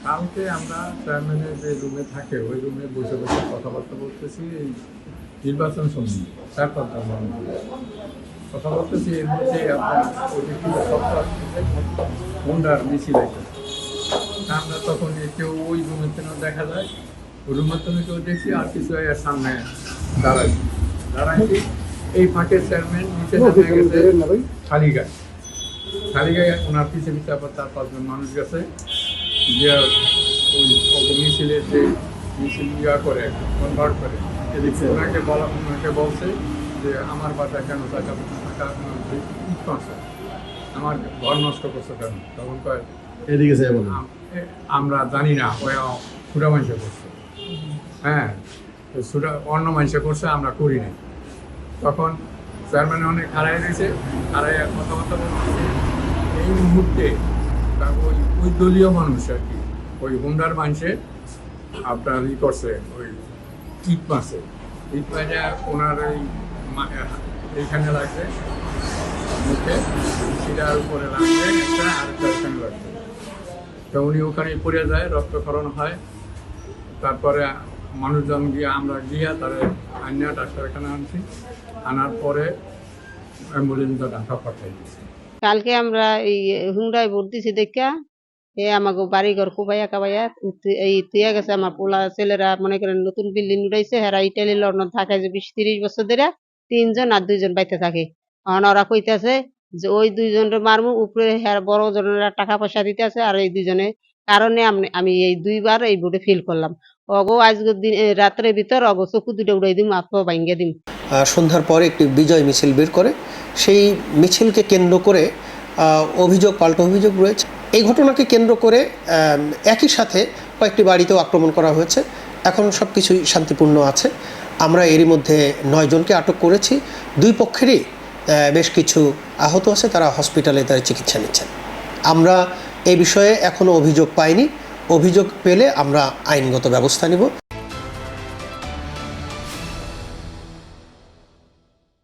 কালকে আমরা চেয়ারম্যানের যে রুমে থাকে ওই রুমে বসে বসে কথাবার্তা বলতেছি এই নির্বাচন সম্বন্ধে 4-5 মানুষ কথা বলতেছি। এর মধ্যে আপনার অধিকৃত সরকার হুন্ডার মিছিল আছে। আমরা তখন কেউ ওই রুমের জন্য দেখা যায়, ওই রুমের জন্য কেউ দেখছি আর কিছু সামনে দাঁড়াইছি। এই ফাঁকে চেয়ারম্যান নিচে খালিগায় ওনার পিছিয়ে পিছিয়ে আবার 4-5 জন মানুষ গেছে যে ওই মিছিলের যে মিছিল করে কনভার্ট করে এদিকে ওনাকে বলছে যে আমার বাসা কেন টাকা আমার ঘর নষ্ট করছে কেন? তখন কয় এদিকে আমরা জানি না, ওই সুরা মানুষে করছে। হ্যাঁ, সুরা অন্য মানুষে করছে, আমরা করি না। তখন চেয়ারম্যান অনেক হারাই দিয়েছে, হারাইয়া কথাবার্তা বলছে। এই মুহূর্তে ওই দলীয় মানুষ আর কি ওই হুন্ডার মানুষে আপনার করছে, ওই ইট মারছে। ইট মারে ওনার এইখানে লাগছে মুখে, সেটার উপরে লাগছে একটা, আরেকটা ওখানে লাগছে। তো উনি ওখানে পড়ে যায়, রক্তক্ষরণ হয়। তারপরে মানুষজন আমরা গিয়া তারা আইনা ডাক্তারখানা আনছি, আনার পরে অ্যাম্বুলেন্সটা ঢাকা পাঠাই দিয়েছি। কালকে আমরা এই হুন্ডায় ভোট দিছি দেখা আমাকে বাড়ি ঘর কুবাইয়া কাবাইয়া এই তুইয়া গেছে। আমার পোলা ছেলেরা মনে করেন নতুন বিল্ডিং উঠাইছে, হেরা ইটালি লন্ডন থাকে যে 20-30 বছর ধরে, 3 জন আর 2 জন বাইতে থাকে। ওরা কইতেছে যে ওই 2 জনের মারমু, উপরে হেরা বড় জনেরা টাকা পয়সা দিতে আছে। আর এই 2 জনের কারণে আমি এই 2বার এই ভোটে ফেল করলাম। অগো আজকের দিন রাত্রের ভিতর অগো চকু 2টা উড়াই দিম, আত্ম ভাঙ্গিয়ে দিম। সন্ধ্যার পরে একটি বিজয় মিছিল বের করে, সেই মিছিলকে কেন্দ্র করে অভিযোগ পাল্টা অভিযোগ রয়েছে। এই ঘটনাকে কেন্দ্র করে একই সাথে কয়েকটি বাড়িতেও আক্রমণ করা হয়েছে। এখন সব কিছুই শান্তিপূর্ণ আছে। আমরা এরই মধ্যে 9 জনকে আটক করেছি। 2 পক্ষেরই বেশ কিছু আহত আছে, তারা হসপিটালে তারা চিকিৎসা নিচ্ছেন। আমরা এই বিষয়ে এখনও অভিযোগ পাইনি। অভিযোগ পেলে আমরা আইনগত ব্যবস্থা নিব।